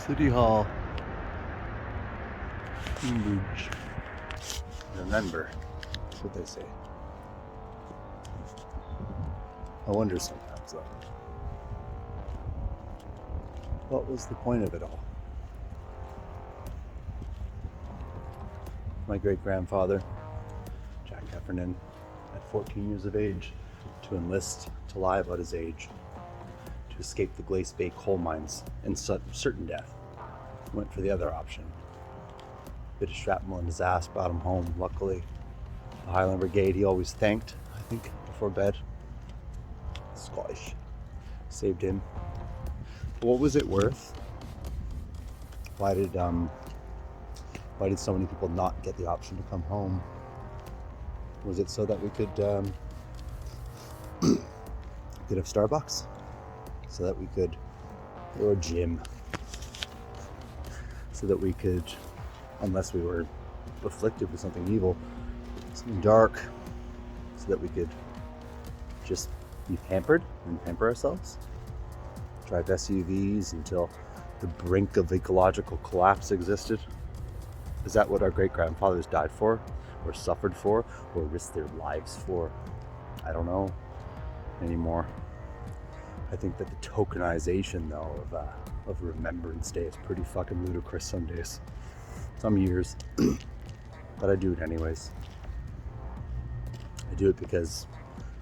City Hall, Cambridge. Remember, that's what they say. I wonder sometimes though, what was the point of it all? My great-grandfather, Jack Heffernan, at 14 years of age, to enlist to lie about his age, to escape the Glace Bay coal mines and certain death, went for the other option. Bit of shrapnel in his ass brought him home, luckily. The Highland Brigade he always thanked, I think, before bed. Scottish. Saved him. But what was it worth? Why did so many people not get the option to come home? Was it so that we could get have Starbucks? So that we could, or a gym? So that we could, unless we were afflicted with something evil, something dark, so that we could just be pampered and pamper ourselves? Drive SUVs until the brink of ecological collapse existed? Is that what our great-grandfathers died for, or suffered for, or risked their lives for? I don't know anymore. I think that the tokenization, though, of Remembrance Day is pretty fucking ludicrous some days, some years, but I do it anyways. I do it because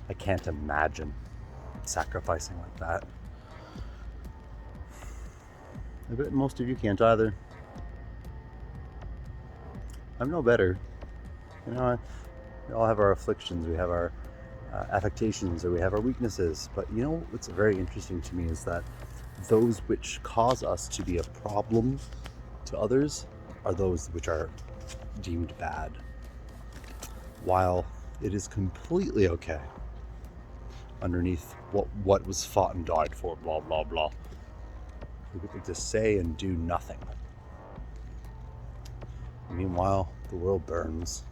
I can't imagine sacrificing like that. I bet most of you can't either. I'm no better. You know, we all have our afflictions, we have our affectations, or we have our weaknesses. But you know what's very interesting to me is that those which cause us to be a problem to others are those which are deemed bad. While it is completely okay underneath what was fought and died for, blah, blah, blah, to say and do nothing. Meanwhile, the world burns.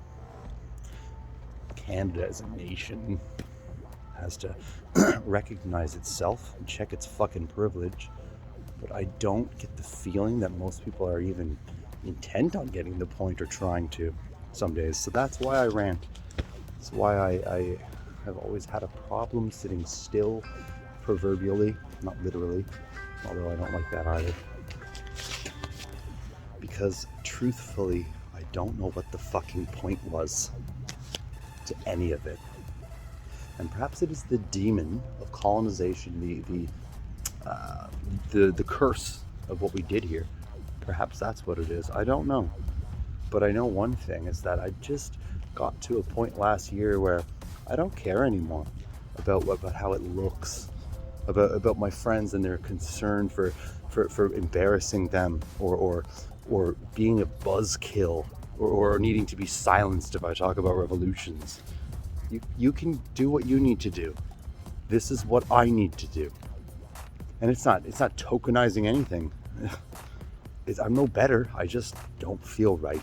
Canada as a nation has to recognize itself and check its fucking privilege. But I don't get the feeling that most people are even intent on getting the point or trying to some days. So that's why I rant. That's why I have always had a problem sitting still, proverbially, not literally, although I don't like that either. Because truthfully, I don't know what the fucking point was to any of it. And perhaps it is the demon of colonization, the curse of what we did here. Perhaps that's what it is. I don't know. But I know one thing is that I just got to a point last year where I don't care anymore about how it looks, about my friends and their concern for embarrassing them or being a buzzkill or needing to be silenced if I talk about revolutions. You can do what you need to do. This is what I need to do. And it's not tokenizing anything. I'm no better. I just don't feel right.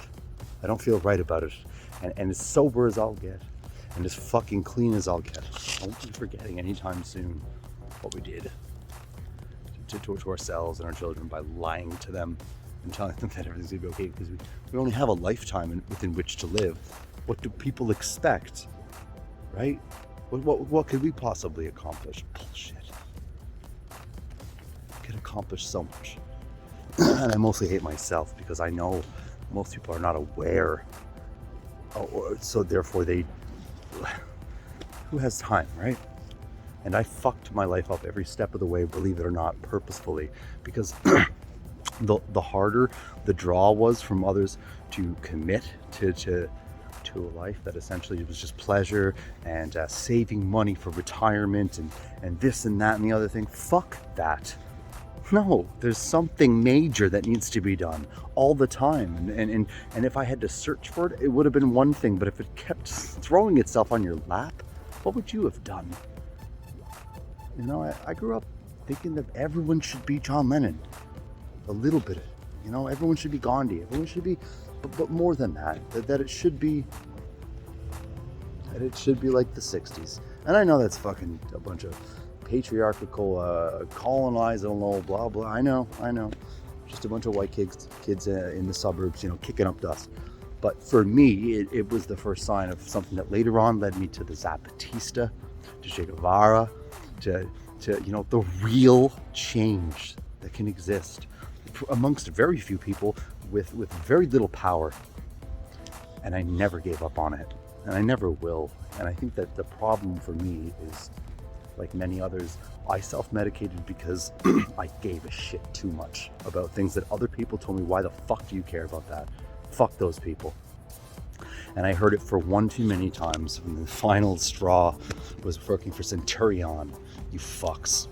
I don't feel right about it. And as sober as I'll get, and as fucking clean as I'll get, I won't be forgetting anytime soon what we did to ourselves and our children by lying to them and telling them that everything's gonna be okay, because we only have a lifetime within which to live. What do people expect, right? What could we possibly accomplish? Bullshit. We can accomplish so much. And I mostly hate myself because I know most people are not aware, so therefore who has time, right? And I fucked my life up every step of the way, believe it or not, purposefully, because the harder the draw was from others to commit to a life that essentially was just pleasure and saving money for retirement and this and that and the other thing. Fuck that. No, there's something major that needs to be done all the time. And if I had to search for it, it would have been one thing. But if it kept throwing itself on your lap, what would you have done? You know, I grew up thinking that everyone should be John Lennon. A little bit. You know, everyone should be Gandhi. Everyone should be, but more than that. That it should be like the 60s. And I know that's fucking a bunch of patriarchal, colonizing, blah, blah. I know. just a bunch of white kids in the suburbs, kicking up dust. But for me, it was the first sign of something that later on led me to the Zapatista, to Che Guevara, to the real change that can exist amongst very few people with very little power. And I never gave up on it, and I never will. And I think that the problem for me is, like many others, I self-medicated because I gave a shit too much about things that other people told me. Why the fuck do you care about that? Fuck those people. And I heard it for one too many times when the final straw was working for Centurion. You fucks.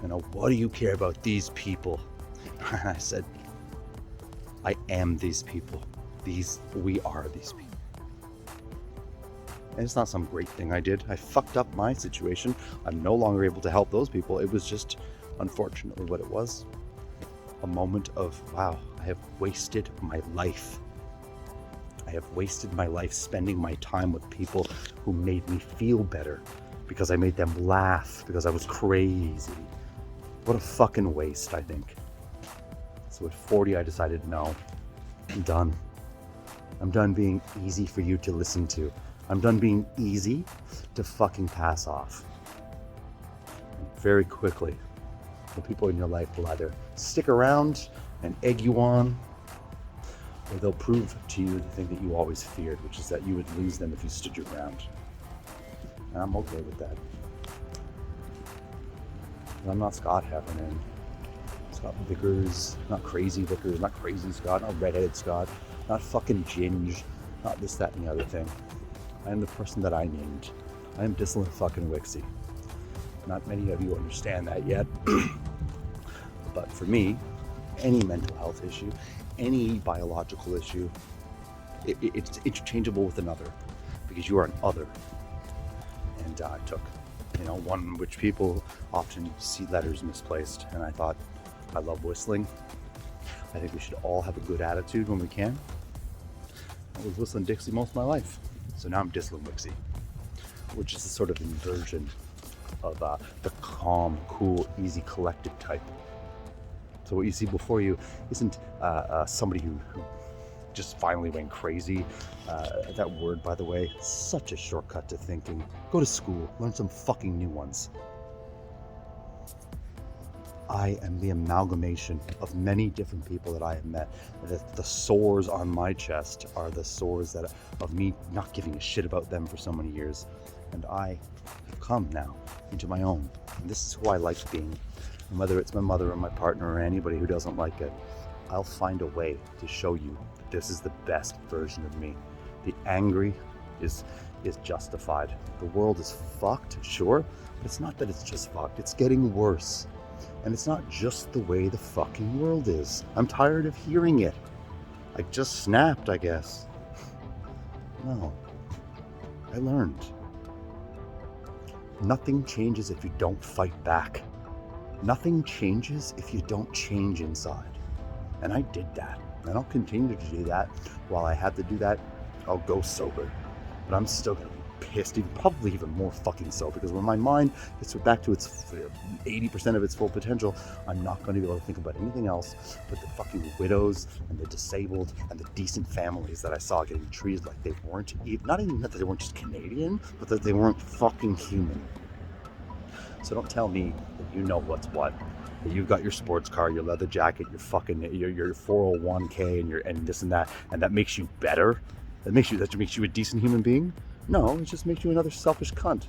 What do you care about these people? And I said, I am these people. We are these people. And it's not some great thing I did. I fucked up my situation. I'm no longer able to help those people. It was just, unfortunately, what it was. A moment of, wow, I have wasted my life. I have wasted my life spending my time with people who made me feel better because I made them laugh, because I was crazy. What a fucking waste, I think. So at 40, I decided, no, I'm done. I'm done being easy for you to listen to. I'm done being easy to fucking pass off. Very quickly, the people in your life will either stick around and egg you on, or they'll prove to you the thing that you always feared, which is that you would lose them if you stood your ground. And I'm okay with that. And I'm not Scott Heffernan, Scott Vickers, not crazy Vickers, not crazy Scott, not redheaded Scott, not fucking Ginge, not this, that, and the other thing. I am the person that I named. I am Dylan fucking Wixie. Not many of you understand that yet. But for me, any mental health issue, any biological issue, it's interchangeable with another, because you are an other. And I took, one in which people often see letters misplaced. And I thought, I love whistling. I think we should all have a good attitude when we can. I was whistling Dixie most of my life. So now I'm Dylan Wixie, which is a sort of inversion of the calm, cool, easy, collected type. So what you see before you isn't somebody who just finally went crazy. That word, by the way, such a shortcut to thinking. Go to school, learn some fucking new ones. I am the amalgamation of many different people that I have met. The sores on my chest are the sores of me not giving a shit about them for so many years. And I have come now into my own. And this is who I like being. And whether it's my mother or my partner or anybody who doesn't like it, I'll find a way to show you that this is the best version of me. The angry is justified. The world is fucked, sure, but it's not that it's just fucked. It's getting worse. And it's not just the way the fucking world is. I'm tired of hearing it. I just snapped, I guess. No. I learned. Nothing changes if you don't fight back. Nothing changes if you don't change inside. And I did that. And I'll continue to do that. While I have to do that, I'll go sober. But I'm still going to be pissed, probably even more fucking so, because when my mind gets back to its 80% of its full potential, I'm not going to be able to think about anything else but the fucking widows and the disabled and the decent families that I saw getting treated like they weren't, not even that they weren't just Canadian, but that they weren't fucking human. So don't tell me that you know what's what. That you've got your sports car, your leather jacket, your fucking your 401k and this and that makes you better. That makes you a decent human being. No, it just makes you another selfish cunt.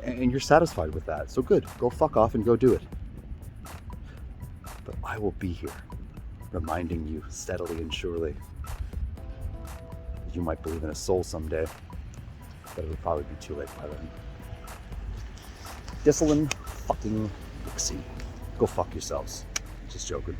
And you're satisfied with that. So good, go fuck off and go do it. But I will be here, reminding you steadily and surely that you might believe in a soul someday, but it'll probably be too late by then. Dylan fucking Wixie. Go fuck yourselves. Just joking.